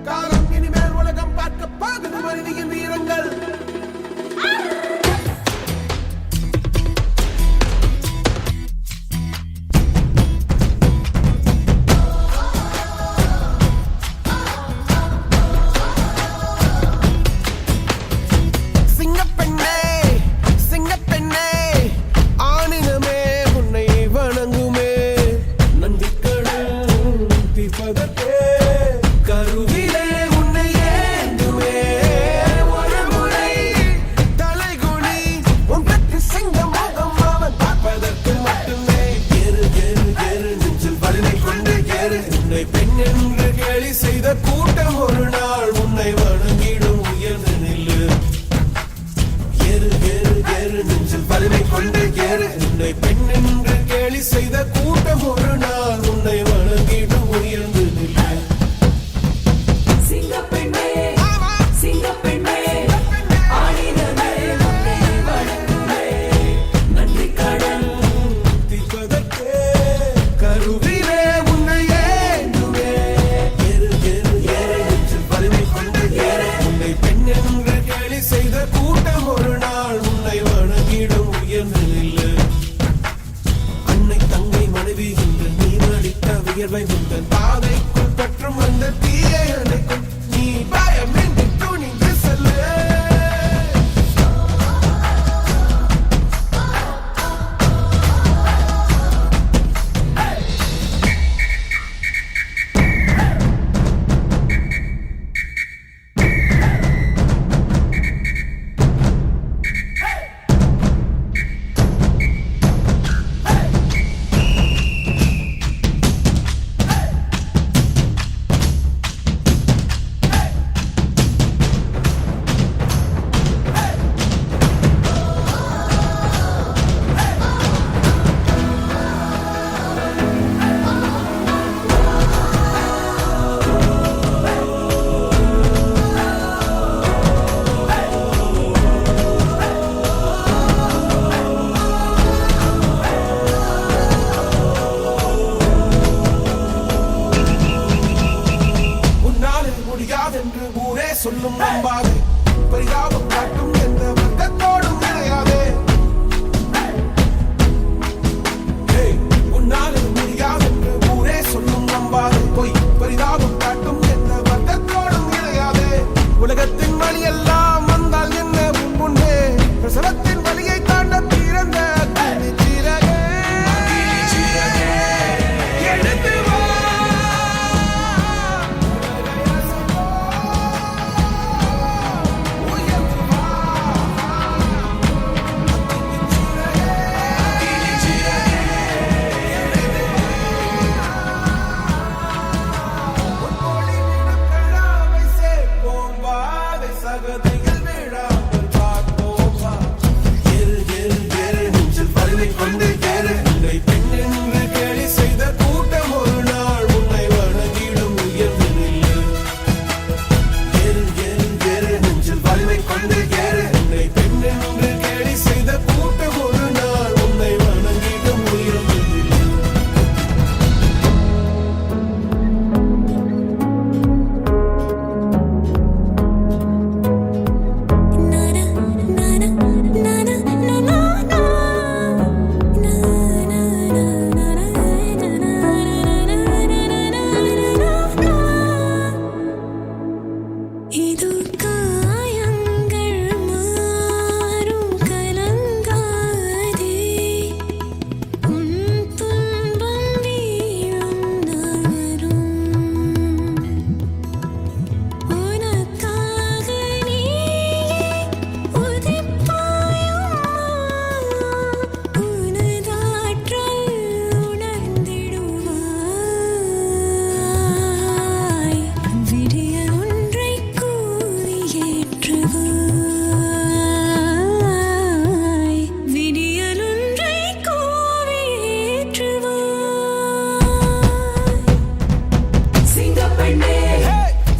காலம் இனிமேல் உலகம் பார்க்க பாகுது மனிதியின் வீரங்கள். பெண் என்று கேலி செய்த கூட்டம் ஒரு நாள் உன்னை வணங்கிடும் உயர்ந்து நில்லு. ஏறு ஏறு ஏறு நெஞ்சில் வலிமை கொண்டு ஏறு. உன்னை பெண் என்று கேலி செய்த கூட்டம் ஒரு நாள் உன்னை வணங்கிடும் உயர்ந்து நில்லு. சிங்கப்பெண்ணே சிங்கப்பெண்ணே ஆடினமே உன்னை வணங்குமே. நன்றி கடன் தீர்ப்பதற்கே கருவிலே செய்த கூட்டம் ஒரு நாள் உன்னை வணங்கிடும் உயர்ந்து நில்லு. அன்னை தங்கை மனைவி என்று நீ நடித்த வியர்வை உங்கள் பாதைக்குள் பற்றும் அந்த தீயை அணைக்கும். நீ பயமின்றி துணிந்து செல்லு. என்று ஊரே சொல்லும் நம்பாது பரிதாபம் காட்டும் எந்த வர்க்கத்தோடும் கிடையாதே. உன்னால் முடியாது என்று ஊரே சொல்லும் நம்பாது பொய் பரிதாபம் காட்டும் எந்த வர்க்கத்தோடும் கிடையாதே. உலகத்தின் வழி எல்லாம் வந்தால் என்ன உன் முன்னே பிரசவத்தின் வழியை தாண்ட பிறந்த கொண்டு ஏறு. உன்னை பெண் என்று கேலி செய்த கூட்டம் ஒரு நாள் உன்னை வணங்கிடும் உயர்ந்து நில்லு. ஏறு ஏறு ஏறு நெஞ்சில் வலிமை கொண்டு ஏறு. உன்னை பெண் என்று கேலி செய்த கூட்டம் ஒரு நாள் உன்னை வணங்கிடும் உயர்ந்து நில்லு.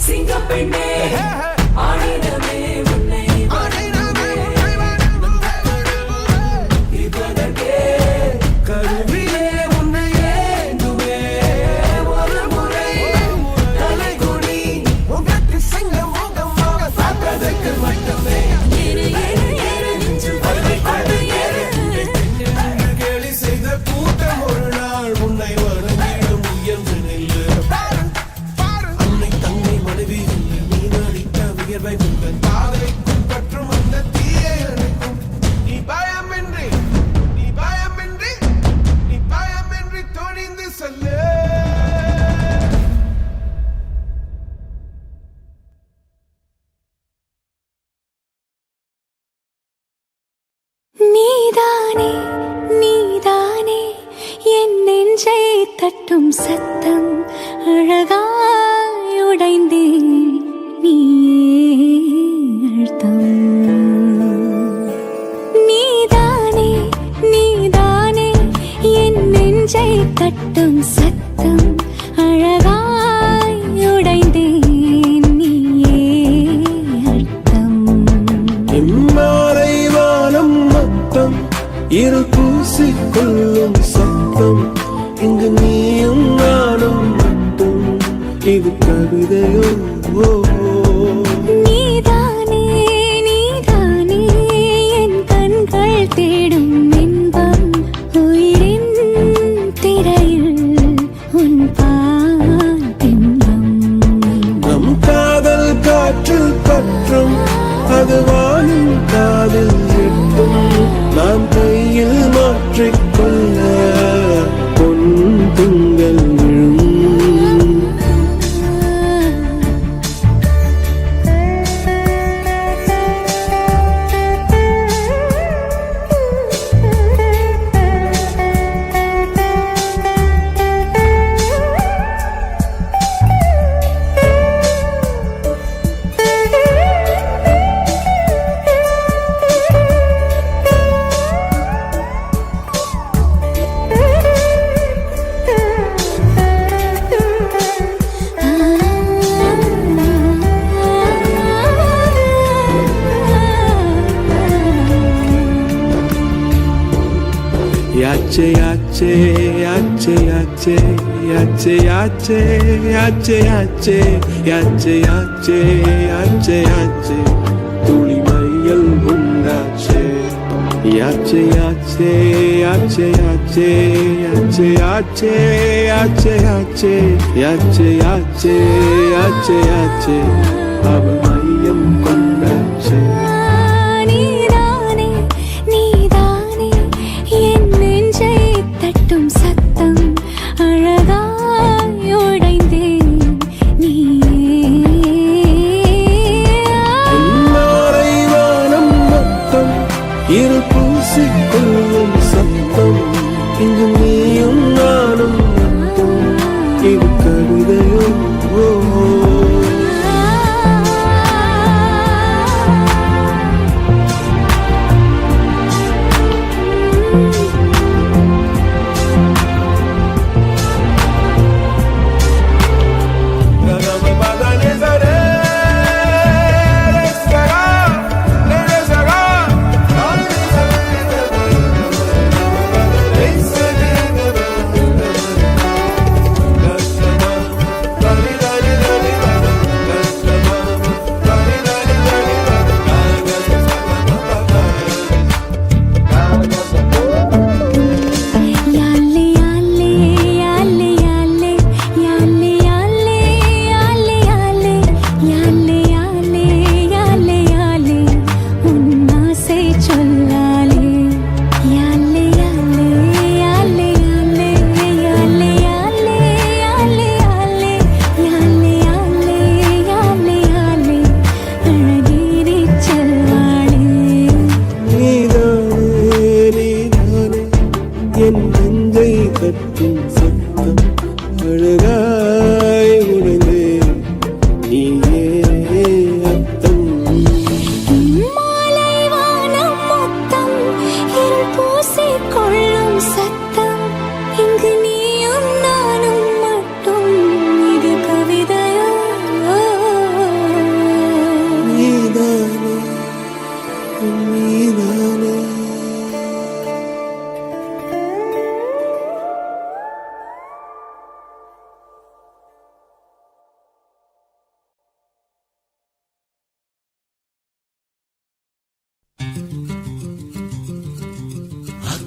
சிங்கப்பெண்ணே ஆடினமே உன்னை இப்பதற்கே கருவிலே உன்னை ஏந்துவே ஒரு முறை தலை குனி உன் சிங்கம் முகமாக பார்த்ததற்கு மட்டுமே ஏறு ஏறு ஏறு நெஞ்சில் வலிமை கொண்டு ஏறு என்று கேலி செய்த கூட்டம் ஒரு நாள் உன்னை வணங்கிடும் உயர்ந்து நில்லு அன்னை தங்கை மனைவி என்று நீ நடித்த வியர்வை உங்கள் பாதைக்குள் பற்றும் அந்த தீயை அணைக்கும் நீ பயமின்றி நீ பயமின்றி நீ பயமின்றி துணிந்து செல்லு நீதானே நீதானே என் நெஞ்சை தட்டும் சத்தம் அழகாய் உடைந்தேன் நீயே அழுத்தம் நீதானே நீதானே என் நெஞ்சை தட்டும் சத்தம் அழகாய் உடைந்தேன் நீயே அழுத்தம் இம்மாறை வானம் மொத்தம் இரு பூசிக்கொள்ளும் சத்தம் இங்கு நீயும் நானும் மட்டும் இது கவிதையோ நீதானே நீதானே என் கண்கள் தேடும் இன்பம் உயிரின் திரையில் உன் பால் பிம்பம் நம் காதல் காற்றில் பற்றும் அது வானும் காதில் எட்டும் நாம் கையில் மாற்றிக்கொள்ள பொன் திங்கள் விழும் Yache yache yache yache yache yache yache yache yache yache yache yache tuli mayal undache yache yache yache yache yache yache yache yache yache yache yache yache aval mayam kondache நீதானே நீதானே என் நெஞ்சை தட்டும் சத்தம் அழகாய் உடைந்தேன் நீயே இம்மாறை வானம் மொத்தம் இரு பூசிக்கொள்ளும் சத்தம் இங்கு நீயும் நானும் மட்டும் இது கவிதையோ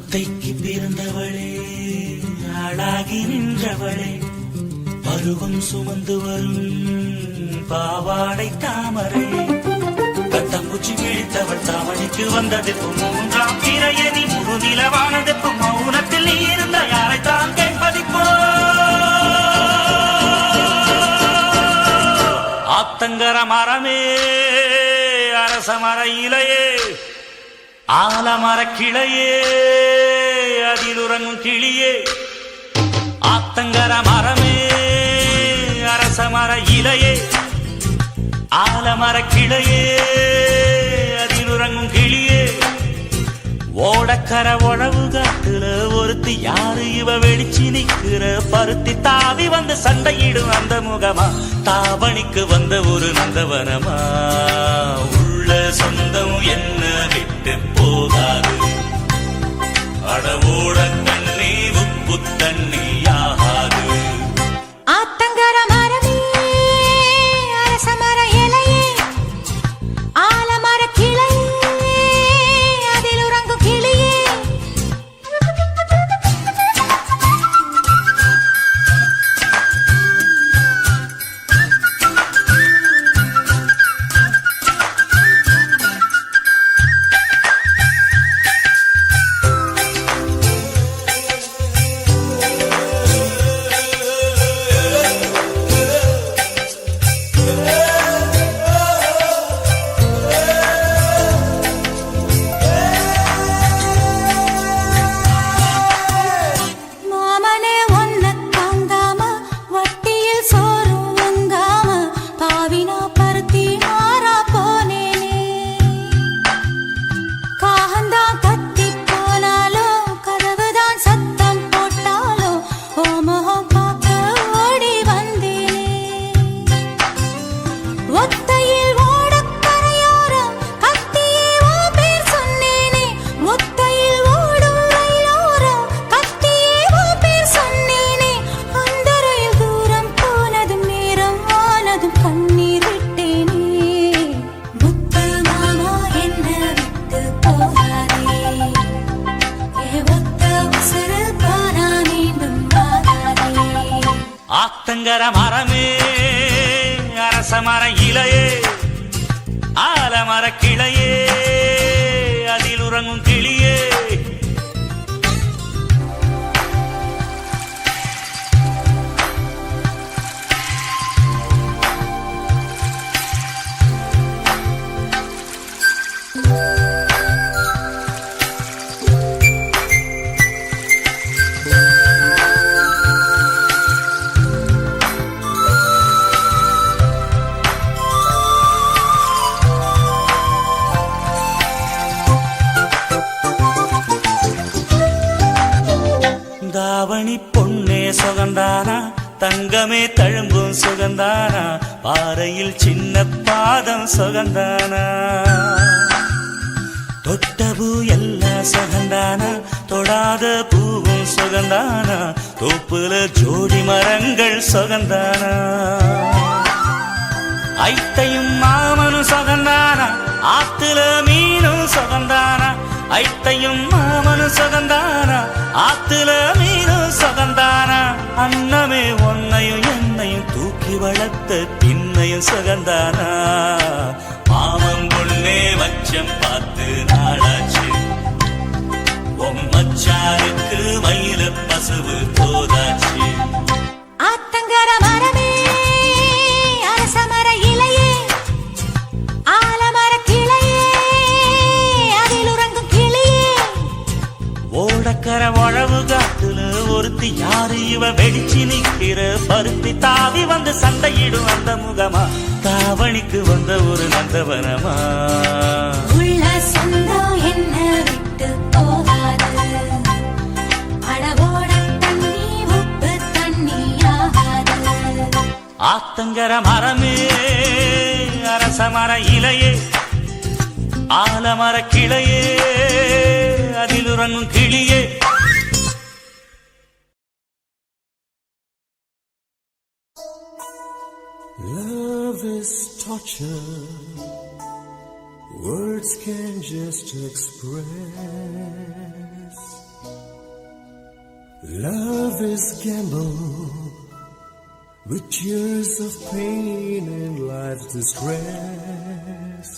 ஒத்தைக்கு பிறந்தவளே, ஆளாகி நின்றவளே, பருவம் சுமந்து வரும் பாவாடை தாமரை, கத்தம்பூச்சி பிடித்தவள் தாவணிக்கு வந்ததெப்பு மூன்றாம் பிறையணி முழுநிலவானதெப்பு மௌனத்தில் நீ இருந்த யாரைத்தான் கேட்பதிப்போ. ஆத்தங்கர மரமே, அரச மர இலையே, ஆலமர கிளையே, அதில் உறங்கும் கிளியே. ஆத்தங்கர மரமே, அரச மர இலையே, ஆலமர கிளையே, அதில் உறங்கும் கிளியே. ஓடக்கர உழவு காட்டுல ஒருத்தி யாரு இவ வெளிச்சு நிக்கிற பருத்தி தாவி வந்து சண்டையிடும் அந்த முகமா, தாவணிக்கு வந்த ஒரு நந்தவனமா. உள்ள சொந்தம் என்ன விட்டு போகாது, அடவோட தண்ணி உப்பு தண்ணி ஆகாது. ஆத்தங்கர மரமே, அரச மர இலையே, ஆலமர கிளையே, அதில் உறங்கும் கிளியே. மாமனே ஒன்ன தாங்காம, வட்டியில் சோறும் வாங்காம, பாவினா பருத்தி மாறா போனேனே. காகந்தான் கத்தி போனாலும், கதவுதான் சத்தம் போட்டாலும், ஓ முகம் பார்க்க ஓடி வந்தேனே. ஒத்தையில் ஓடக்கரையோரம் கத்தியே உன் பேர் சொன்னேனே. ஒத்தையில் ஓடும் ரயிலோரம் கத்தியே உன் பேர் சொன்னேனே. அந்த ரயில் தூரம் போனதும் நேரம் ஆனதும் கண்ணீர் விட்டேனே. முத்து மாமா என்ன விட்டு போகாதே, ஏ ஒத்த உசுறு தானா மீண்டும் வாராதே. ஆத்தங்கர மரமே, அரச மர இலையே, ஆலமர கிளையே, அதில் உறங்கும் கிளியே. தாவணி பொன்னே சுகந்தானா, தங்கமே தழும்பும் சுகந்தானா, பாறையில் சின்ன பாதம் சுகந்தானா. தொட்ட பூ எல்லாம் சுகந்தானா, தொடாத பூவும் சுகந்தானா, தோப்புல ஜோடி மரங்கள் சுகந்தானா. ஐத்தையும் மாமனும் சுகந்தானா, ஆத்துல மீனும் சுகந்தானா. ஐத்தையும் மாமனும் சுகந்தானா, ஆத்துல மீனும் சுகந்தானா. அன்னமே ஒன்னையும் என்னையும் தூக்கி வளர்த்த பின்னையும் சுகந்தானா. மாமன் பொண்ணே வச்சம் பார்த்து நாளாச்சு, மச்சாருக்கு மயில பசுவு போதாச்சு. ஆத்தங்கர மரமே, அரச மர இலையே, ஆலமர கிளையே, அதில் உறங்கும் கிளியே. ஓடக்கர உழவு காட்டுல ஒருத்தி யாரு இவ வெடிச்சு நிக்கிற பருத்தி தாவி வந்து சண்டையிடும் அந்த முகமா, தாவணிக்கு வந்த ஒரு நந்தவனமா. உள்ள சொந்தம் என்ன விட்டு போகாது, அடவோட தண்ணி உப்பு தண்ணி ஆகாது. ஆத்தங்கர மரமே, அரச மர இலையே, ஆலமர கிளையே, அதில் உறங்கும் கிளியே. Love is torture, words can just express. Love is gamble with years of pain and life's distress.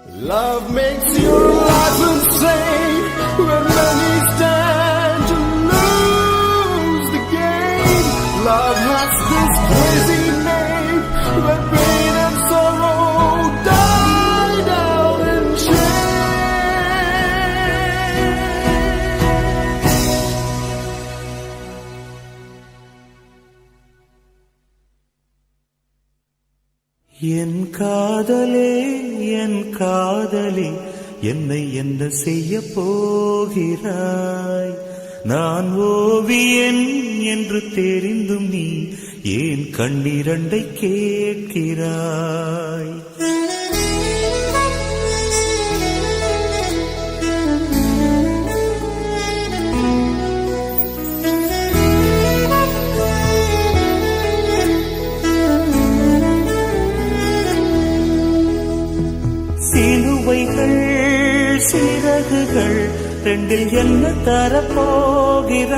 Love makes your life insane when many stand to lose the game. Love has this crazy name where pain and sorrow die down in shame. என் காதலே என் காதலே என்னை என்ன செய்ய போகிறாய்? நான் ஓவியன் என்று தெரிந்தும் நீ ஏன் கண்ணிரண்டை கேட்கிறாய்? சிலுவைகள் சிறகுகள் ரெண்டில் என்ன தரப்போகிறாய்?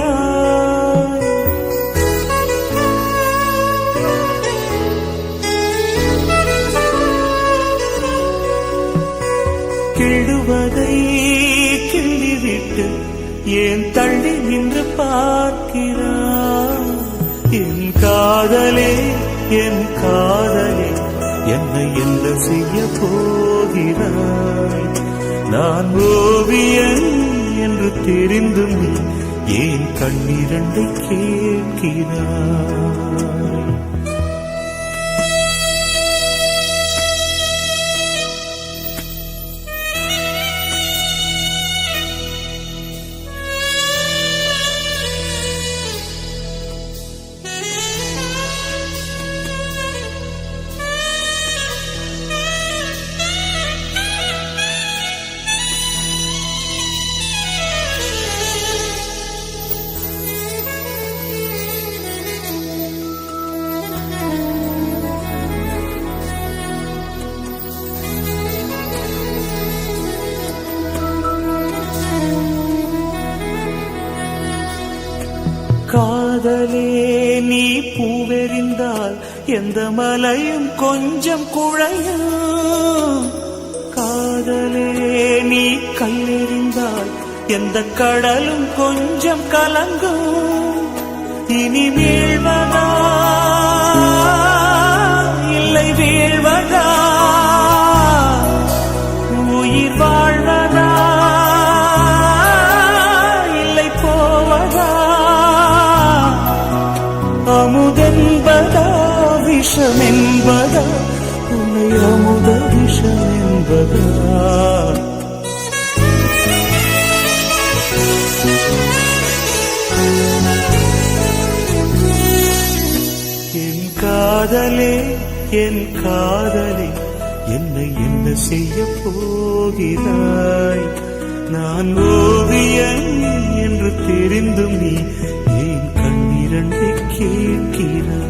கிள்ளுவதை கிள்ளிவிட்டு ஏன் தள்ளி நின்று பார்க்கிறாய்? என் காதலே என் காதலே என்னை என்ன செய்ய போகிறாய்? நான் ஓவியன் என்று தெரிந்தும் நீ ஏன் கண்ணிரண்டை கேட்கிறாய்? காதலே நீ பூவெறிந்தால் எந்த மலையும் கொஞ்சம் குழையும். காதலே நீ கல்லெறிந்தால் எந்த கடலும் கொஞ்சம் கலங்கும். இனி வீழ்வதா இல்லை வீழ்வதா, உயிர் வாழ்வதா இல்லை போவதா, அமுதென்பதா விஷமென்பதா, உன்னை அமுத விஷமென்பதா? என் காதலே என் காதலே என்னை என்ன செய்ய போகிறாய்? நான் ஓவியன் என்று தெரிந்தும் நீ ஏன் கண்ணிரண்டை கேட்கிறாய்?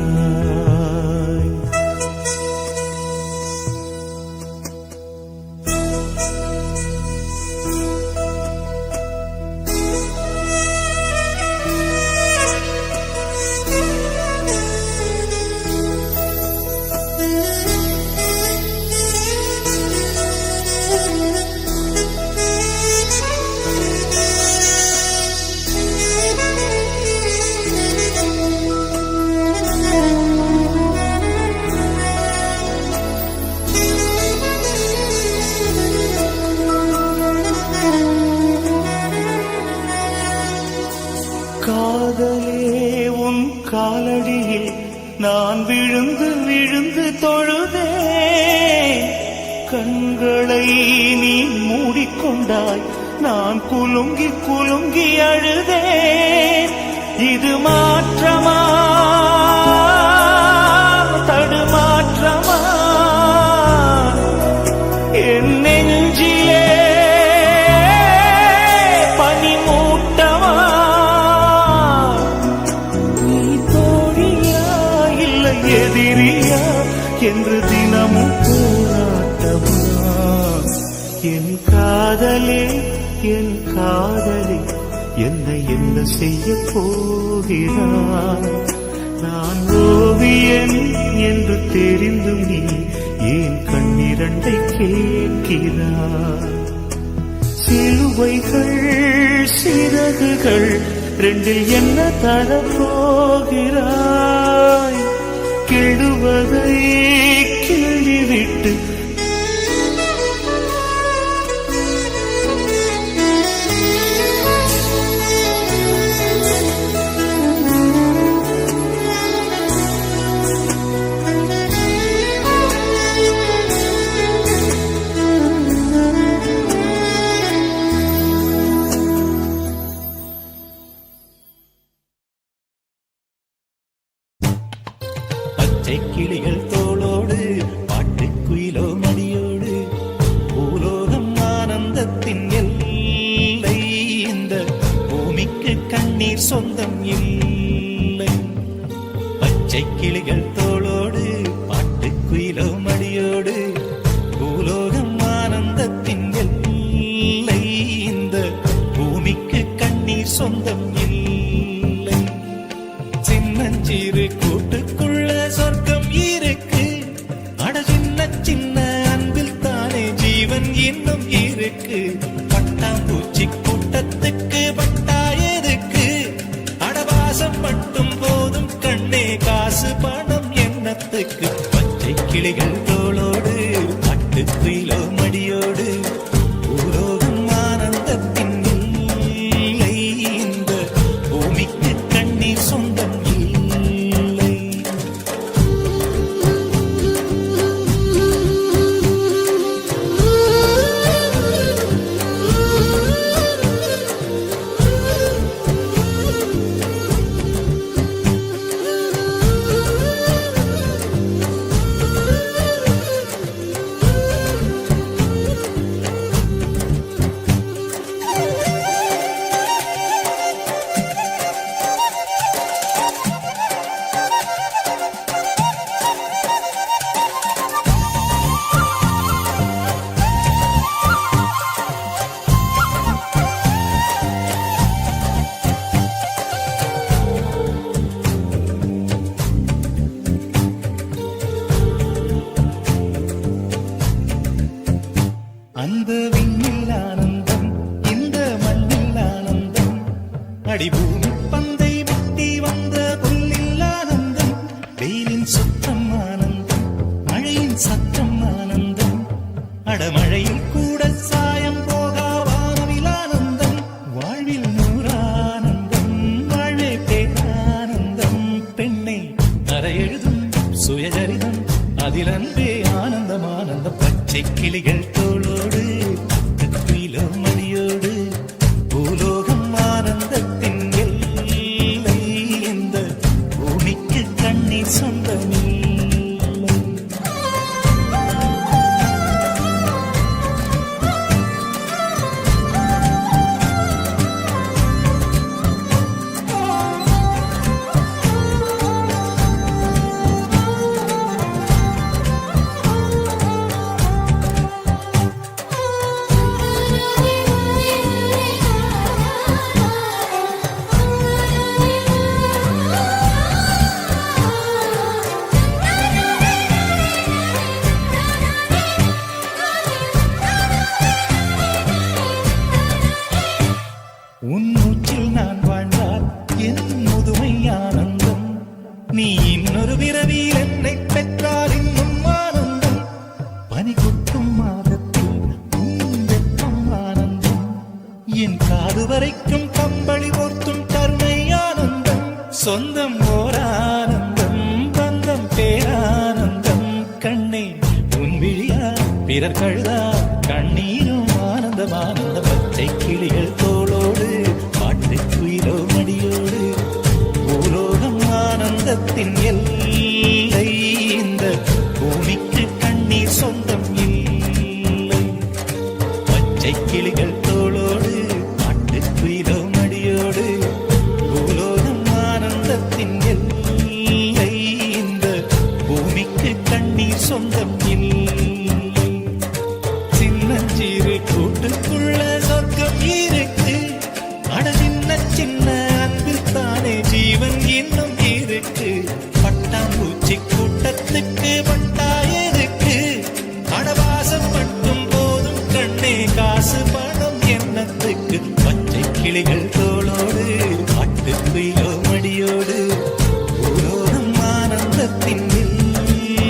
காதலே உன் காலடியில் நான் விழுந்து விழுந்து தொழுதே. கண்களை நீ மூடிக்கொண்டாய், நான் குலுங்கி குலுங்கி அழுதே. இது மாற்றமா தடுமாற்றமா என் நெஞ்சிலே எதிரியா என்று தினமும் போராட்டமா? என் காதலே என் காதலே என்னை என்ன செய்ய போகிறாய்? நான் ஓவியன் என்று தெரிந்தும் நீ ஏன் கண்ணிரண்டை கேட்கிறாய்? சிலுவைகள் சிறகுகள் ரெண்டில் என்ன தரப்போகிறாய்? கிழுவதை கிள்ளிவிட்டு பச்சை கிளிகள் தோளோடு பாட்டுக்குயிலோ மடியோடு பூலோகம் ஆனந்தத்தின் எல்லை. இந்த பூமிக்கு கண்ணீர் சொந்தம் இல்லை. பச்சை கிளிகள் தோளோடு பாட்டுக்குயிலோ மடியோடு பூலோகம் ஆனந்தத்தின் எல்லை. இந்த பூமிக்கு கண்ணீர் சொந்தம் இல்லை. சின்னஞ்சிறு கூட்டுக்குள்ள சொர்க்கம் இருக்கு. அட சின்ன சின்ன அன்பில் தானே ஜீவன் இன்னும் இருக்கு. பட்டாம்பூச்சி கூட்டத்துக்கு பட்டா எதுக்கு? அடவாசம் மட்டும் போதும் கண்ணே, காசு பணம் எண்ணத்துக்கு. பச்சை கிளிகள் தோளோடு பட்டுக்குயிலோ மடியோடு பூலோகம் ஆனந்தத்தின் இல்லை. இந்த பூமிக்கு கண்ணீர் சொந்தம் இல்லை. அந்த விண்ணில் ஆனந்தம், இந்த மண்ணில் ஆனந்தம். அடிபூமி பந்தை முட்டி வந்த புல்லில் ஆனந்தம். வெயிலின் சுத்தம் ஆனந்தம், மழையின் சத்தம் ஆனந்தம். அடமழையில் கூட சாயம் போகா வானவில் ஆனந்தம். வாழ்வில் நூறானந்தம், வாழ்வே பேரானந்தம். பெண்ணை அறையெழுதும் சுயசரிதம், அதில் அன்பே ஆனந்தம் ஆனந்தம். பச்சை கிளிகள் தோளோடு பட்டுக்குயிலோ மடியோடு பூலோகம் ஆனந்தத்தின் எல்லை. இந்த பூமிக்கு கண்ணீர் சொந்தமில்லை. உன் மூச்சில் நான் வாழ்ந்தால் என் முதுமை ஆனந்தம். நீ இன்னொரு பிறவியில் என்னை பெற்றால் இன்னும் ஆனந்தம். பனி கொட்டும் மாதத்தில் உன் வெப்பம் ஆனந்தம். என் காது வரைக்கும் கம்பளி போர்த்தும் கருணை ஆனந்தம். சொந்தம் ஓர் ஆனந்தம், பந்தம் பேரானந்தம். கண்ணே உன் விழியா பிறர் கழுதா கண்ணீரும் ஆனந்தம் ஆனந்த. பச்சை கிளிகள் தோளோடு பாட்டுக்குயிலோ மடியோடு பூலோகம் ஆனந்தத்தின் எல்லை. இந்த பூமிக்கு கண்ணீர் சொந்தம் இல்லை. பச்சை கிளிகள் தோளோடு பாட்டுக்குயிலோ மடியோடு பூலோகம் ஆனந்தத்தின் எல்லை. இந்த பூமிக்கு கண்ணீர் சொந்தம் இல்லை. சின்னஞ்சிறு கூட்டுக்குள்ள சொர்க்கம் இருக்கு. அட சின்ன கிளிகள் தோளோடு காட்டுக்குயிலோ மடியோடு ஓரோரும் ஆனந்தத்தின்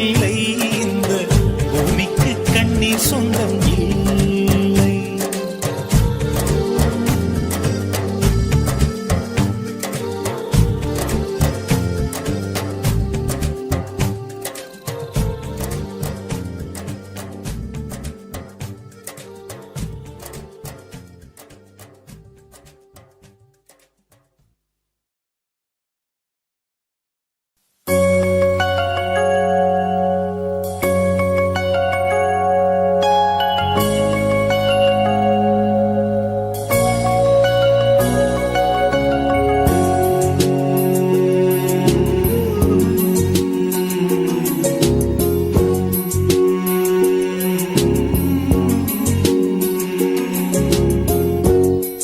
இல்லை இந்த பூமிக்கு கண்ணீர் சொந்தம் இல்லை.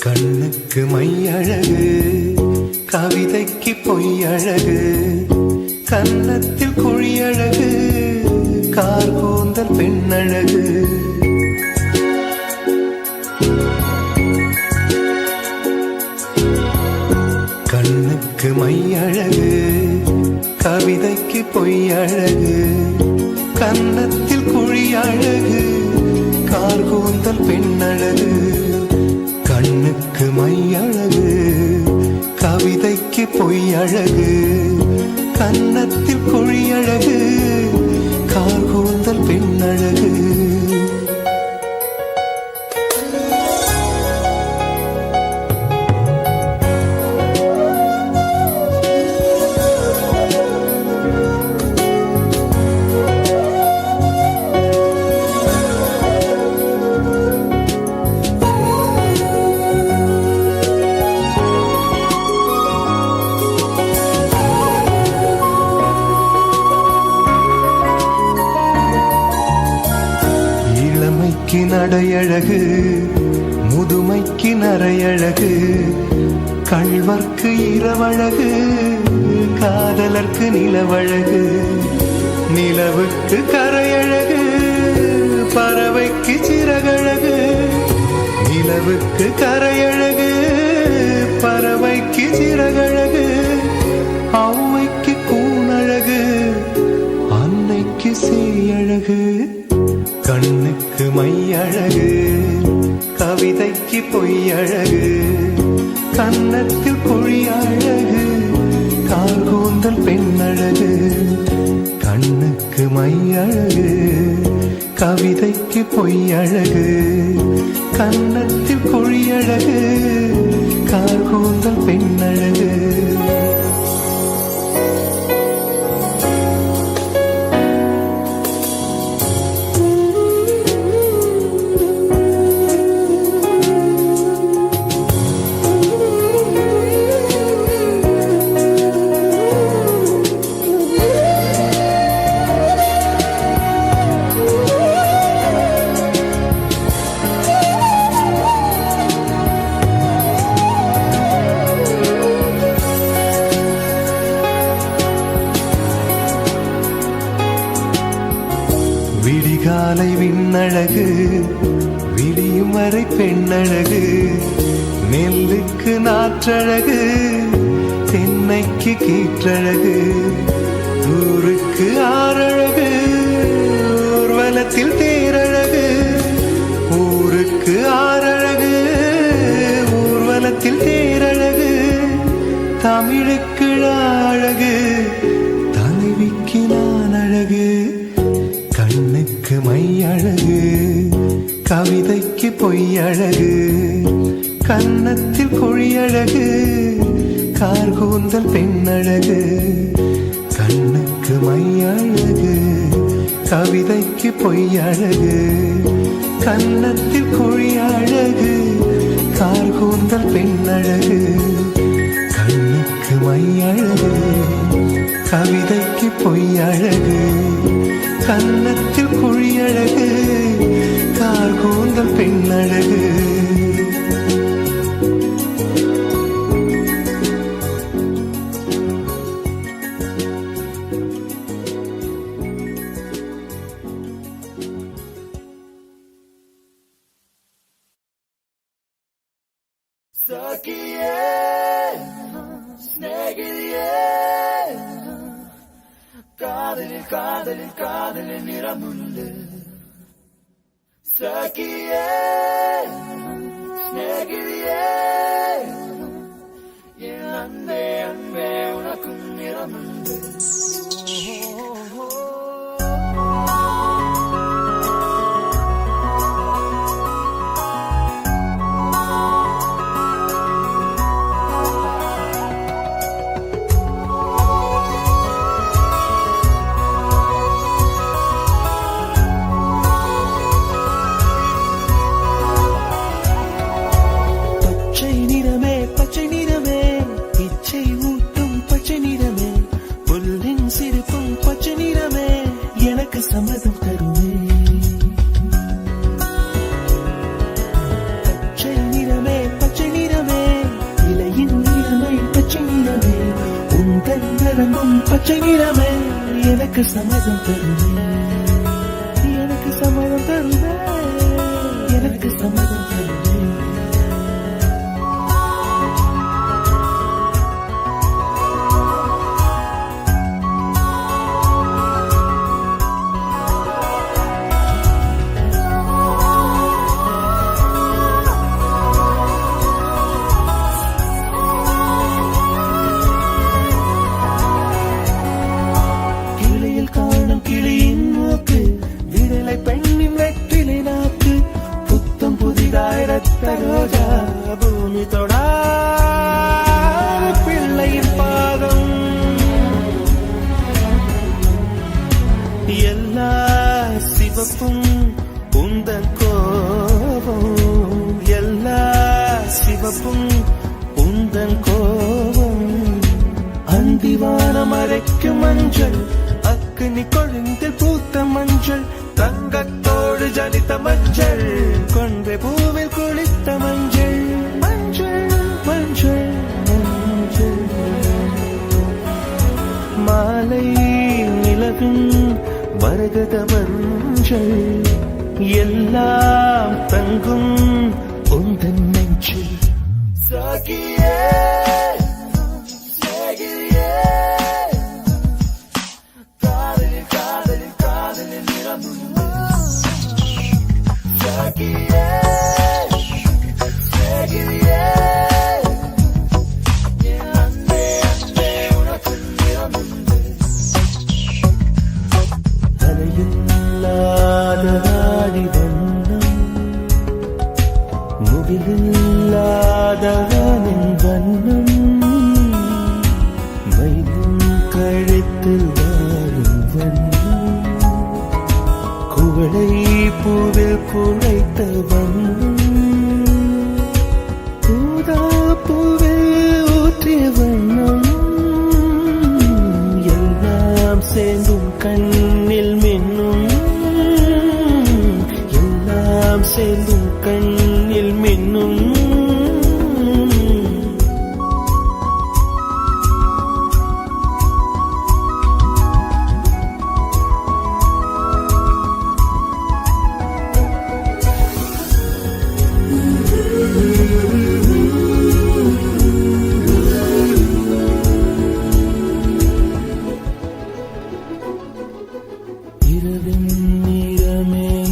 கண்ணுக்கு மையழகு, கவிதைக்கு பொய்யழகு, கன்னத்தில் குழியழகு, கார் கூந்தல் பெண்ணழகு. கண்ணுக்கு மையழகு, கவிதைக்கு பொய்யழகு, கன்னத்தில் குழியழகு, கார் கூந்தல் பெண்ணழகு. கண்ணுக்கு மையழகு, கவிதைக்கு பொய்யழகு, கன்னத்தில் குழியழகு, கார் கூந்தல் பெண்ணழகு. இளமைக்கு நடையழகு, முதுமைக்கு நரையழகு, கள்வர்க்கு இரவழகு, காதலர்க்கு நிலவழகு. நிலவுக்கு கரையழகு, பறவைக்கு சிறகழகு. நிலவுக்கு கரையழகு, பறவைக்கு சிறகழகு. ஔவைக்கு கூணழகு, அன்னைக்கு சேயழகு. கண்ணுக்கு மையழகு, கவிதைக்கு பொய்யழகு, கன்னத்தில் குழியழகு, கார் கூந்தல் பெண்ணழகு. கண்ணுக்கு மையழகு, கவிதைக்கு பொய்யழகு, கன்னத்தில் குழியழகு, கார் கூந்தல் பெண்ணழகு. விடிகாலை விண்ணழகு, விடியும் வரை பெண்ணழகு. நெல்லுக்கு நாற்றழகு, தென்னைக்கு கீற்றழகு. ஊருக்கு ஆறழகு, ஊர்வலத்தில் தேரழகு. ஊருக்கு ஆறழகு, ஊர்வலத்தில் தேரழகு. தமிழுக்கு அழகு, தலைவிக்கு நான் அழகு. கண்ணுக்கு மையழகு, கவிதைக்கு பொய்யழகு, கன்னத்தில் குழியழகு, கார் கூந்தல் பெண்ணழகு. கண்ணுக்கு மையழகு, கவிதைக்கு பொய்யழகு, கன்னத்தில் குழியழகு, கார் கூந்தல் பெண்ணழகு. கண்ணுக்கு மையழகு, கவிதைக்கு பொய்யழகு, கன்னத்தில் குழியழகு, கார் கூந்தல் பெண்ணழகு. സഖിയേ സ്നേഹിതയേ കാതലിൽ കാതലിൽ കാതലിൽ നിറമുണ്ട് സഖിയേ സ്നേഹിതയേ എൻ അன்பே അன்பே ഉനക്കും നിറമുണ്ട് பச்சை நிறமே இச்சை ஊட்டும் பச்சை நிறமே புல்லின் சிரிப்பும் பச்சை நிறமே எனக்கு சம்மதம் தருமே பச்சை நிறமே இலையின் நிறமை பச்சை நிறமே உங்கள் நிறமும் பச்சை நிறமே எனக்கு சம்மதம் தருமே எனக்கு சம்மதம் தருமே எனக்கு சம்மதம் தருமே கிளியின் மூக்கு விரலை பெண்ணின் வெற்றிலை நாக்கு புத்தம் புதிதாய் ரத்த ரோஜா பூமி தொடா பிள்ளையின் பாதம் எல்லா சிவப்பும் உந்தன் கோபம் எல்லா சிவப்பும் உந்தன் கோபம் அந்திவானம் அரைக்கும் மஞ்சள் அக்னி கொழுந்தில் பூத்த மஞ்சள் தங்கத்தோடு ஜனித்த மஞ்சள் கொன்றை பூவில் குளித்த மஞ்சள் மஞ்சள் மஞ்சள் மஞ்சள் மாலை நிலவின் மரகத மஞ்சள் எல்லாம் தங்கும் உந்தன் நெஞ்சில் சகியே முடிவில்லாதவனின் வண்ணம் மயிலும் கழுத்தில் வாழும் வண்ணம் குவளை பூவில் குழைத்த வண்ணம் பூதா பூவில் ஊற்றிய வண்ணம் எல்லாம் சேர்ந்தும் கண்ணில் மின்னும் எல்லாம் சேர்ந்தும் கண்ணில் மின்னும்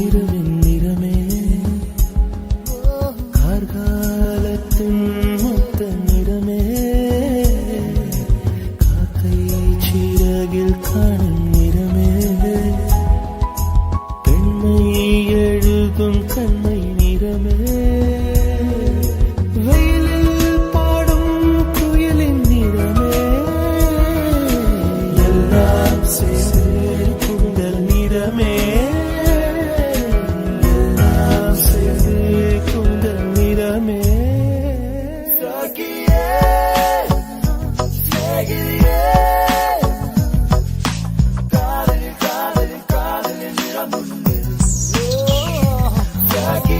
இரவின் நிறமே கார்காலத்தின் மொத்த நிறமே காக்கை சிறகில் காணும் நிறமே பெண்மை எழுதும் கண்மை நிறமே வெயிலில் பாடும் குயிலின் நிறமே எல்லாம் சேர்ந்து குந்தல் நிறமே எல்லாம் சேர்ந்து குந்தல் நிறமே சகியே ஸ்நேகிதியே காதலில் காதலில் காதலில் நிறமுண்டு சகியே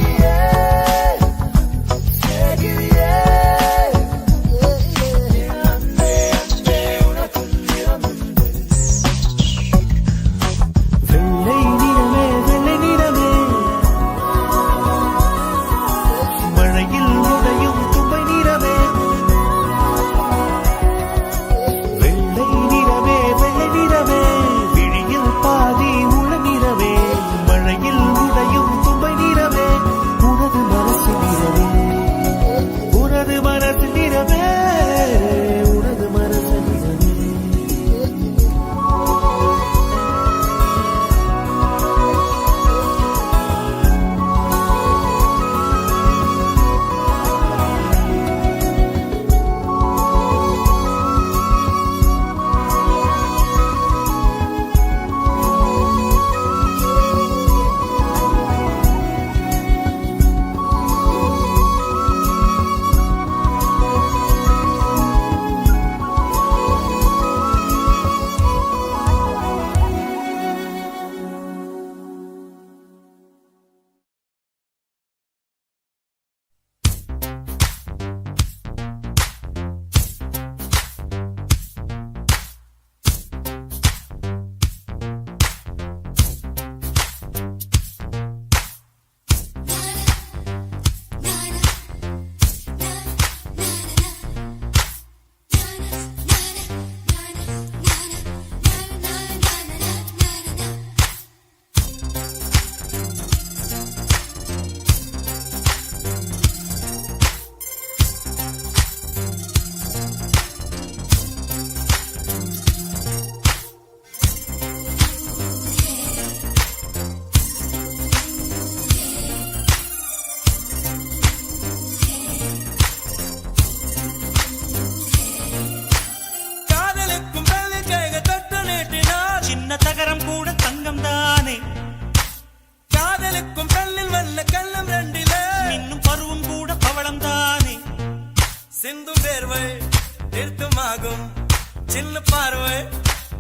சின்ன பார்வை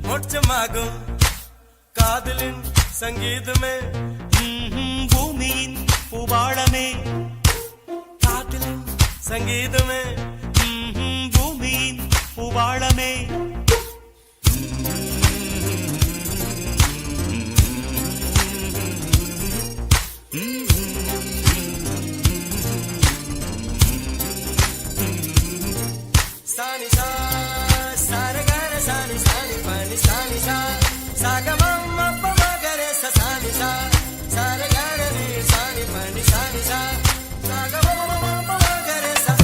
மோட்சமாகும் காதலின் சங்கீதமே பூமியின் பூபாளமே காதலின் சங்கீதமே பூமியின் பூபாளமே சானி சா சாரகார சானி சானி பனி சானி சா சாகமம் அப்பமகரே சானி சா சாரகார நீ சானி பனி சானி சா சாகமம் அப்பமகரே சா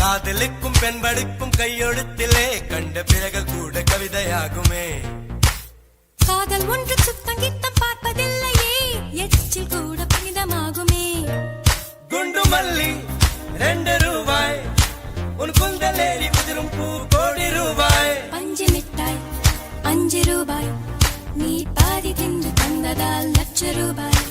காதலிக்கும் பெண் படிப்பும் கையெழுத்திலே கண்ட பிறகு கூட கவிதையாகுமே காதல் ஒன்று சுத்தம் கித்தம் பார்ப்பதில்லையே எச்சில் கூட புனிதமாகுமே குண்டு மல்லி 2 ரூபாய் உன் குந்தலேறி உதிரும் பூ கோடி ரூபாய் பஞ்சு மிட்டாய் 5 ரூபாய் நீ பாதி தின்று தந்ததால் ₹1,00,000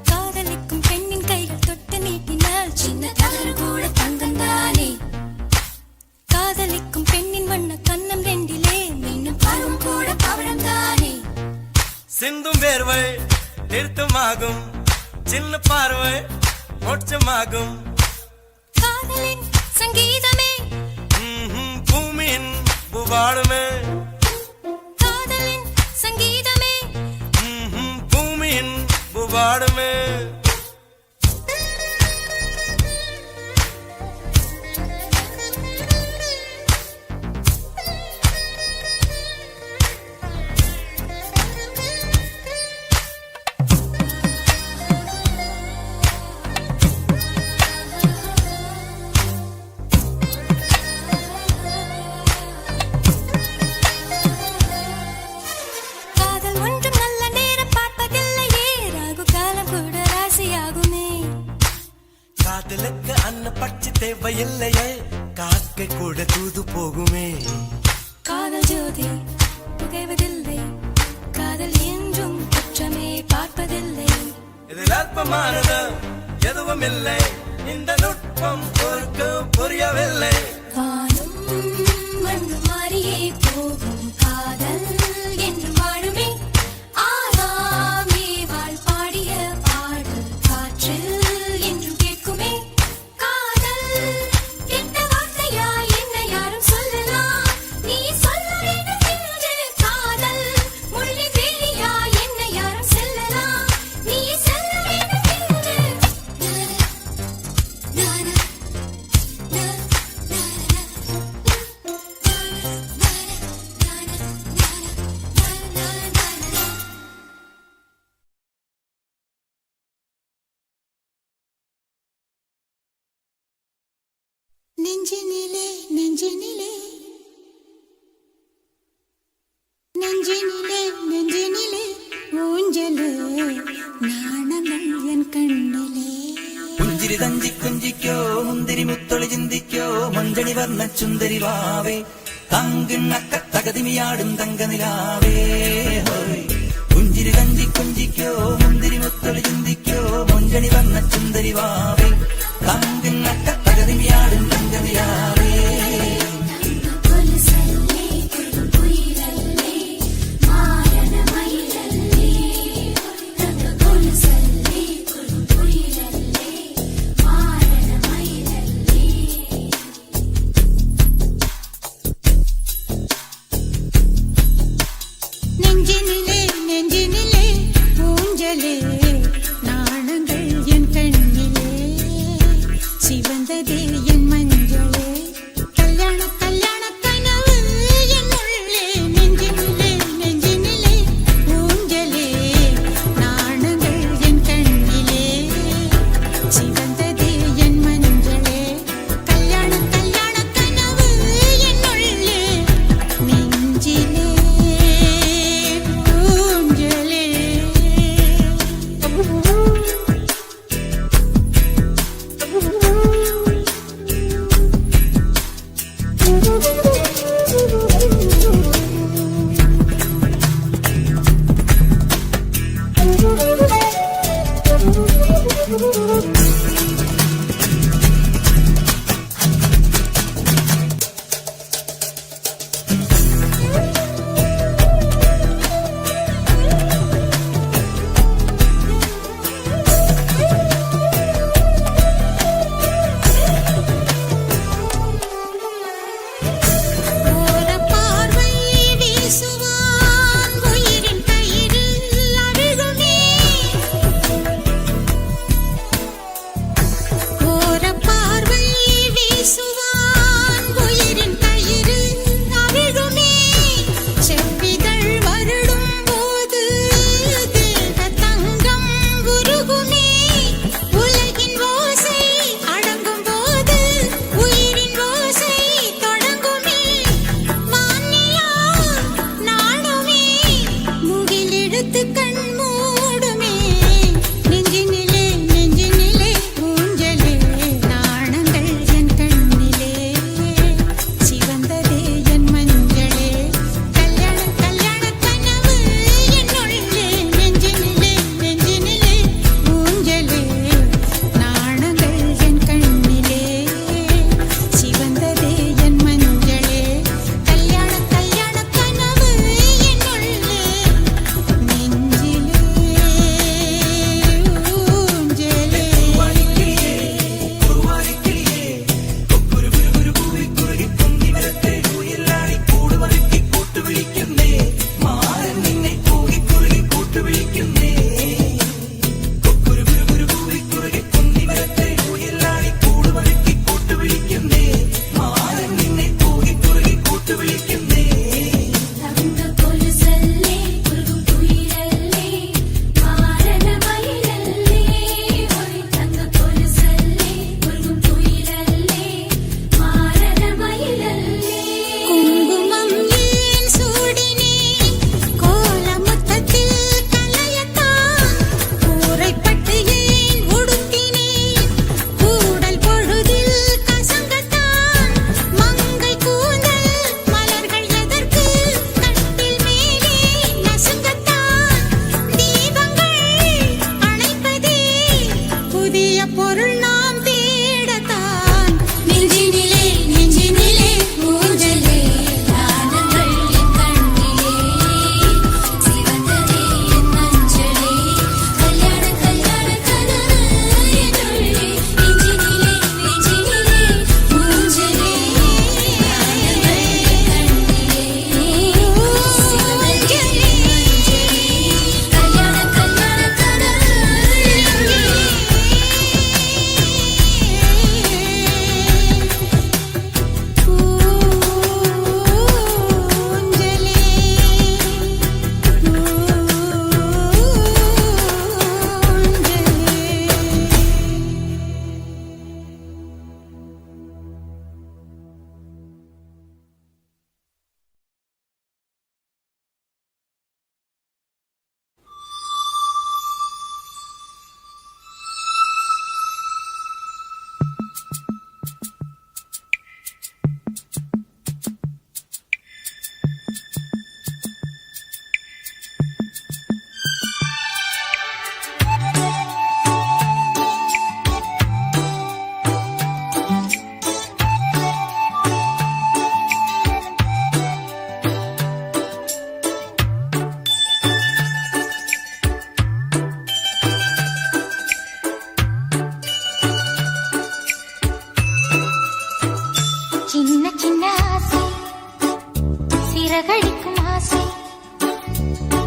காதலிக்கும் பெண்ணின் கைகள் தொட்டு நீட்டினால் சின்ன தவறு கூட தங்கம்தானே காதலிக்கும் பெண்ணின் வண்ண கண்ணம் ரெண்டிலே மீண்டும் பருவம் கூட பவழம்தானே சிந்தும் வேர்வை நிறுத்தமாகும் சின்ன பார்வை மோட்சமாகும் காதலின் சங்கீதமே பூமியின் பூபாளமே காதலின் சங்கீதமே பூமியின் பூபாளமே காதல் ஒன்றும் நல்ல நேரம் பார்ப்பதில்லையே ராகு காலம் கூட ராசியாகுமே காதலுக்கு அன்ன பட்சி தேவையில்லையே காக்கை கூட தூது போகுமே காதல் ஜோதி புகைவதில்லை காதல் என்றும் குற்றமே பார்ப்பதில்லை இதில் அற்பமானது எதுவும் இல்லை இந்த நுட்பம் பொறுக்கு புரியவில்லை வானும் மண்ணு மாறியே போகும் காதல் என்று வாழுமே ஆறாமே வாழ் பாடிய பாடல் காற்றில் என்றும் கேட்குமே காதல் கெட்ட வார்த்தையா என்ன யாரும் சொல்லலாம் நீ சொல்ல வேண்டும் என்று காதல் மொழி வேலியா என்ன யாரும் செல்லலாம் நீ செல்ல வேண்டும் என்று நானா நெஞ்சினிலே நெஞ்சினிலே நெஞ்சினிலே நெஞ்சினிலே ஊஞ்சலே நாணங்கள் என் கண்ணிலே പുഞ്ചിരി തഞ്ചി കുഞ്ചിക്കോ മുന്തിരി മുത്തൊളി ചിന്തിക്കോ മഞ്ചണി വർണ്ണ ചുന്ദരി വാവേ തങ്കിണ്ണക്ക തകതിമിയാടും തങ്കനിലാവേ ഹോയ് പുഞ്ചിരി തഞ്ചി കുഞ്ചിക്കോ മുന്തിരി മുത്തൊളി ചിന്തിക്കോ മഞ്ചണി വർണ്ണ ചുന്ദരി വാവേ തങ്കിണ്ണക്ക തകതിമിയാടും തങ്കനിലാവേ கொலுசல்லே குயிலல்லே மாரண மயிலல்லே தங்க கொலுசல்லே குயிலல்லே மாரண மயிலல்லே நெஞ்சினிலே நெஞ்சினிலே ஊஞ்சலே நாணங்கள் என் கண்ணிலே சிவந்ததே என் மஞ்சளே கல்யாண கல்யாண கனவு என் உள்ளே நெஞ்சினிலே நெஞ்சினிலே ஊஞ்சலே நாணங்கள் என் கண்ணிலே சிவந்த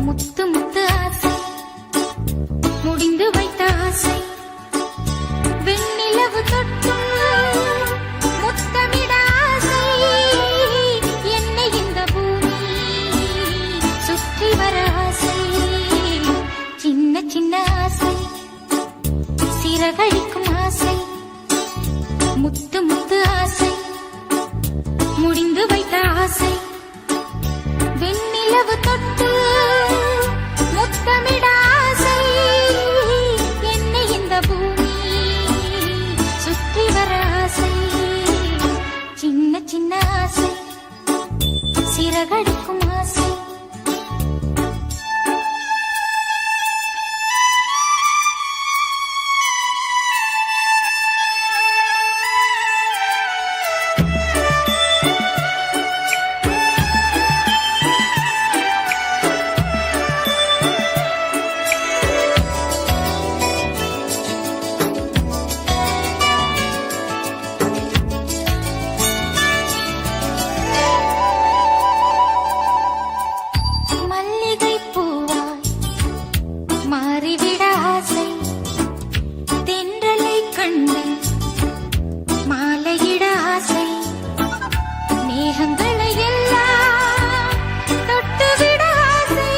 முத்து முத்து ஆசை முடிந்து வைத்த ஆசை வெண்ணிலவு தொட்டு முத்தமிட ஆசை என்னை இந்த பூமி சுற்றி வர ஆசை சின்ன சின்ன ஆசை சிறகடிக்கும் ஆசை முத்து முத்து ஆசை முடிந்து வைத்த ஆசை வெண்ணிலவு தொட்டு முத்தமிட ஆசை என்னை இந்த பூமி சுற்றி வர ஆசை சின்ன சின்ன ஆசை சிறகடிக்கும் ஆசை மல்லிகை பூவாய் மாறிவிட ஆசை தென்றலை கண்டு மாலையிட ஆசை மேகங்களை எல்லாம் தொட்டுவிட ஆசை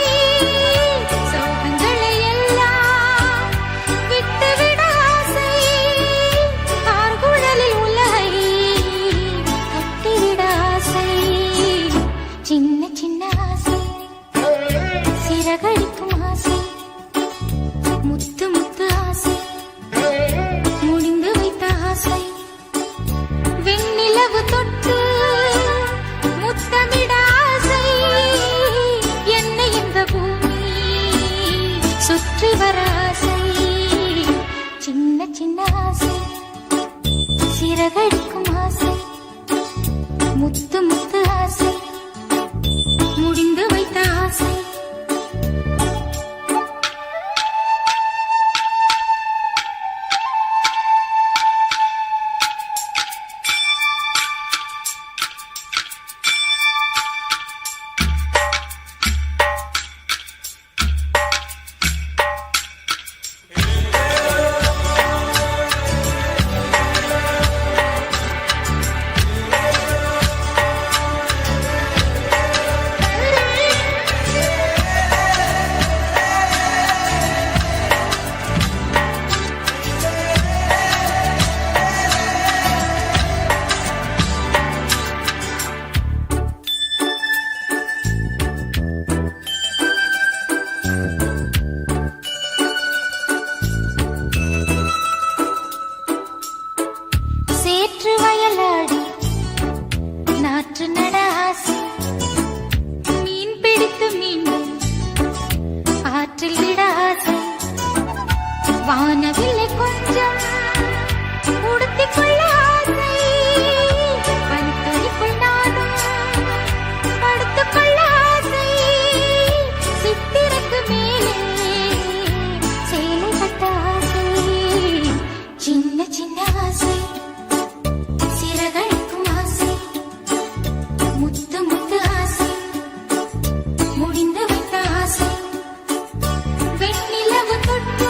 சோகங்களை எல்லாம் விட்டுவிட ஆசை ஆர்குழலில் உலகை கட்டிவிட ஆசை சின்ன சின்ன ஆசை சிறகடிக்கும் ஆசை முத்து முத்து ஆசை முடிந்து வைத்த ஆசை வெண்ணிலவு தொட்டு முத்தமிட ஆசை என்னை இந்த பூமி சுற்றி வர ஆசை சின்ன சின்ன ஆசை சிறகடிக்கும் ஆசை முத்து முத்து ஆசை முடிந்து வைத்த ஆசை சேற்று வயலாடி நாற்று நட ஆசை மீன் பிடித்து மீண்டும் ஆற்றில் விட ஆசை வானவில்லை கொஞ்சம் உடுத்திக் கொள்ள ஆசை பனித்துளிக்குள் நானும் படுத்துக் கொள்ள ஆசை சித்திரக்கு மேலே சேலை கட்ட ஆசை சின்ன சின்ன ஆசை சிறகடிக்கும் ஆசை முத்து முத்து ஆசை முடிந்து வைத்த ஆசை வெண்ணிலவு தொட்டு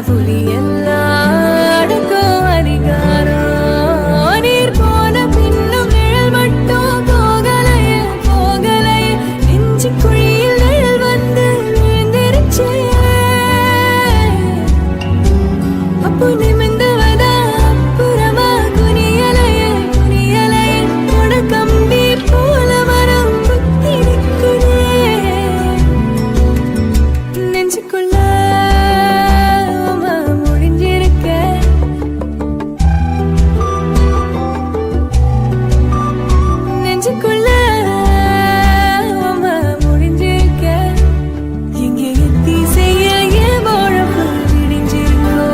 புலி எல்லாம் அடக்கும் அதிகாரம் நீர் போன பின்னும் நிழல் மட்டும் போகலையே போகலையே நெஞ்சு குழியில் நிழல் வந்து விழுந்திருச்சே அப்போ நிமிந்தவதா அப்புறமா குனியலையே குனியலையே கொட கம்பி போல மரம் குத்தி நிற்குதே நெஞ்சுக்குள்ள முடிஞ்சிருக்க நெஞ்சுக்குள்ள முடிஞ்சிருக்க எங்கே எத்தி செய்ய என் வாழப்பு விடிஞ்சிருக்கோ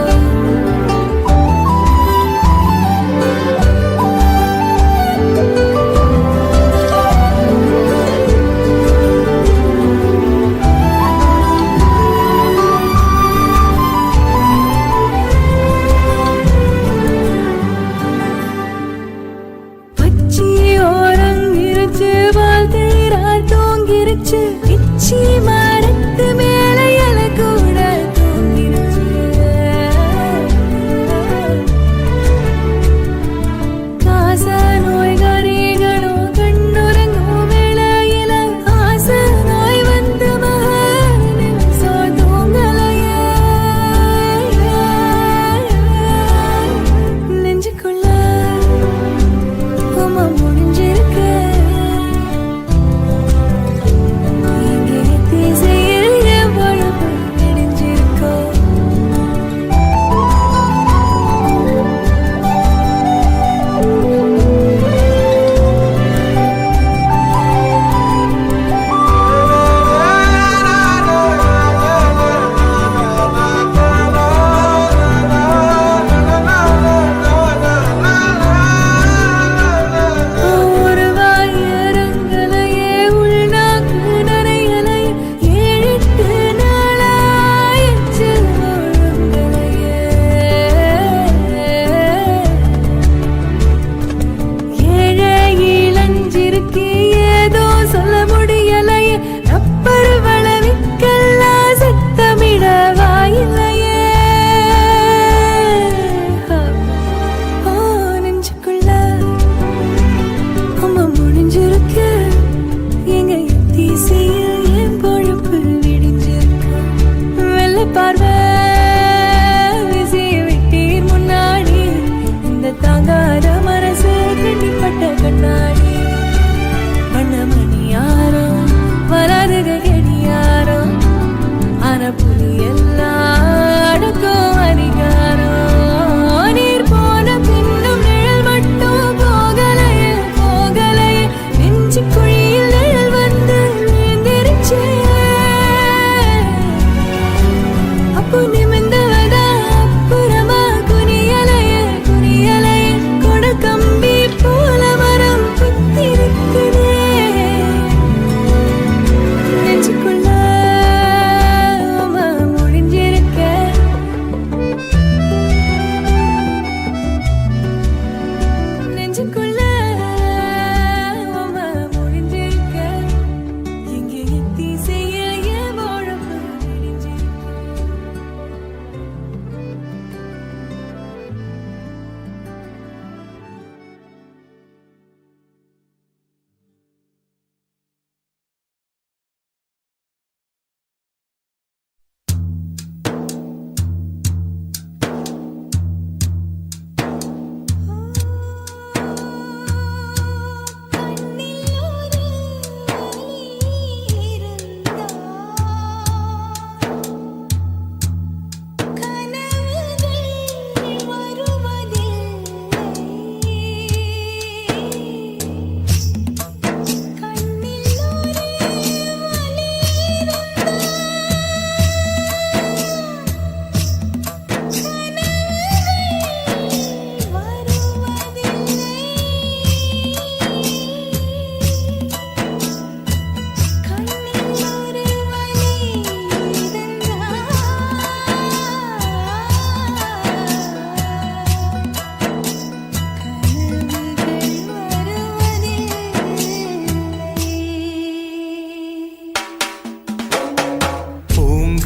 பச்சி ஓரங்கிருச்சு வாழ்த்தைரார் தூங்கிருச்சு இச்சி மரத்து மேல இல கூட தூங்கிருச்சு காச நோய்கரிகளும் கண்ணுறங்கும் வேளையில ஆச நோய் வந்து மகனிசோ தூங்கலையே நெஞ்சுக்குள்ள முடிஞ்சிருக்க எங்கே திசையில் என் பொழுது விடிஞ்சிருக்கோ ஒரு வாயரங்கலையே உள்நாக்கு நரையலையே ஏழெட்டு நாளாயிற்று ஒழுங்கலையே ஏழை இளஞ்சிருக்கு ஏதோ சொல்ல முடியலையே ரப்பர் வளவிக்கெல்லாம் சத்தமிட வாயில்லையே ஓ நெஞ்சுக்குள்ள முடிஞ்சிருக்க எங்க திசையில் என் பொழப்பு விடிஞ்சிருக்க வெள்ள பார்வை விசிய விட்டீர் முன்னாடி இந்த தாங்காத மனசு கட்டிப்பட்ட கண்ணாடி பண்ணமணி யாரும் வராதுக கடியாரம் ஆன புலி எல்லாம் அடக்கும் அதிகாரம் நீர் போன பின்னும் நிழல் மட்டும் போகலையே போகலையே நெஞ்சு குழியில் நிழல் வந்து விழுந்திருச்சே அப்போ நிமிந்தவதா அப்புறமா குனியலையே குனியலையே கொட கம்பி போல மரம் குத்தி நிற்குதே நெஞ்சுக்குள்ள முடிஞ்சிருக்க நெஞ்சுக்குள்ள முடிஞ்சிருக்க எங்கே எத்தி செய்ய என் வாழப்பு விடிஞ்சிருக்க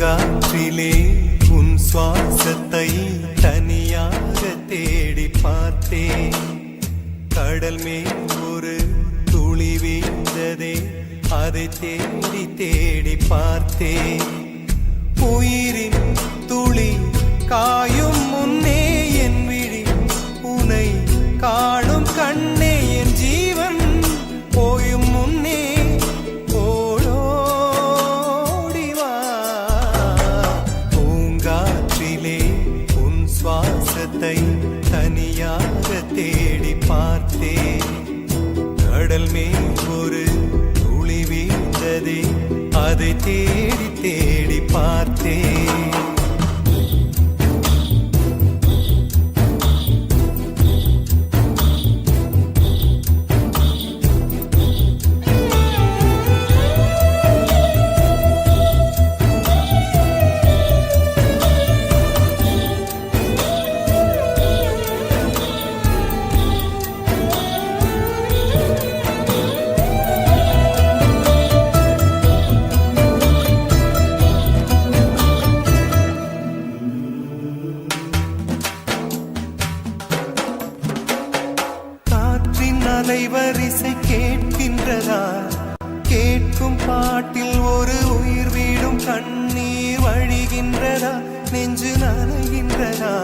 காற்றிலே உன் சுவாச சுவாசத்தை தனியாக தேடி பார்த்தேன். கடல் மேல் ஒரு துளி வீழ்ந்ததே, அதை தேடி தேடி பார்த்தேன். உயிரின் துளி காயும் முன்னே என் விழி உனை காணும் கண்ணே, என் ஜீவன் போயும் முன்னே ஓடோடிவா. பூங்காற்றிலே உன் சுவாசத்தை தனியாக தேடி பார்த்தேன். கடல் மேல் ஒரு துளி வீழ்ந்ததே, அதை தேடி தேடி பார்த்தேன். அலைவரிசை கேட்கின்றதா? கேட்கும் பாட்டில் ஒரு உயிர் வீடும் கண்ணீர் வழிகின்றதா? நெஞ்சு நனைகின்றதா?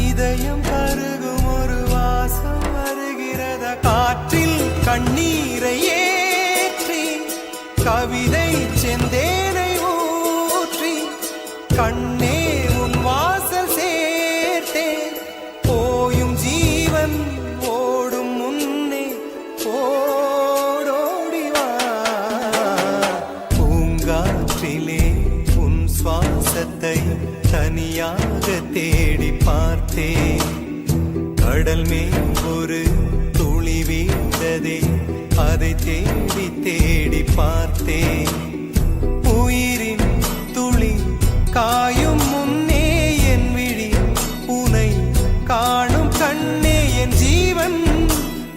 இதயம் கருகும் ஒரு வாசம் வருகிறதா? காற்றில் கண்ணீரை ஏற்றி கவிதை செந்தேனை ஊற்றி கண்ணே உன் வாசல் சேர்த்தேன். போயும் ஜீவன் ஓடும் முன்னே ஓடோடிவா. பூங்காற்றிலே உன் சுவாசத்தை தனியாக தேடி பார்த்தேன். கடல் மேல் ஒரு துளி வீழ்ந்ததே, அதை தேடி தேடி பார்த்தேன். உயிரின் துளி காயும் முன்னே என் விழி உனை காணும் கண்ணே, என் ஜீவன்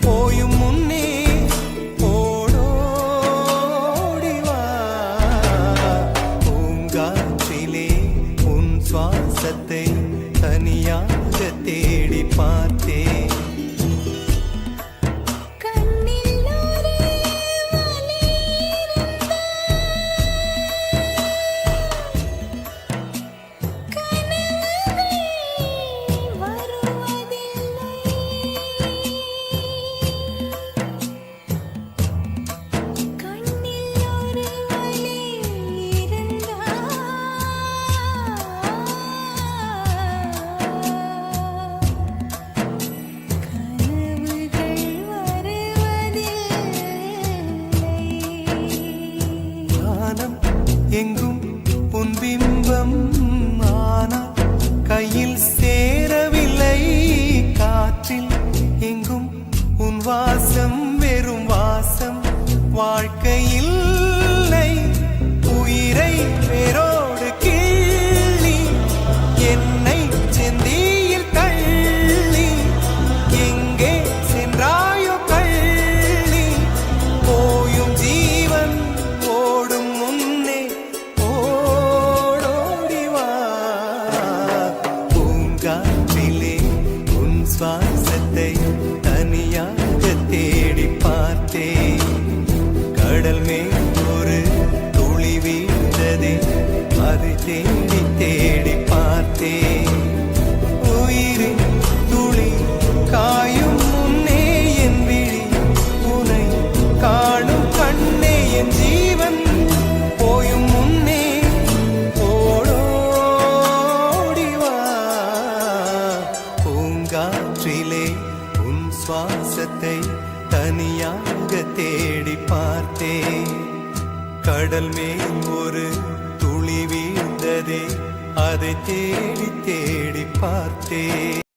போயும் முன்னே ஓடோடிவா. பூங்காற்றிலே உன் சுவாசத்தை தனியாக தேடி பார்த்தேன். எங்கும் உன் பிம்பம் ஆனால் கையில் சேரவில்லை. காற்றில் எங்கும் உன் வாசம் வெறும் வாசம், வாழ்க்கையில் உயிரை வேரோடு கிள்ளி என்னை செந்தியில் தள்ளி எங்கே சென்றாயோ கள்ளி. போயும் ஜீவன் ஓடும் முன்னே ஓடோடிவா. பூங்காற்றிலே உன் சுவாசத்தை தனியாக தேடி பார்த்தேன். கடல் மேல் ஒரு துளி வீழ்ந்ததே, அதை தேடி தேடி பார்த்தேன். உயிரின் துளி காயும் முன்னே என் விழி உனை காணும் கண்ணே, என் ஜீவன் போயும் முன்னே ஓடோடிவா. பூங்காற்றிலே உன் சுவாசத்தை தனியாக தேடி பார்த்தேன். கடல் மேல் ஒரு துளி வீழ்ந்ததே, அதை தேடி தேடி பார்த்தேன்.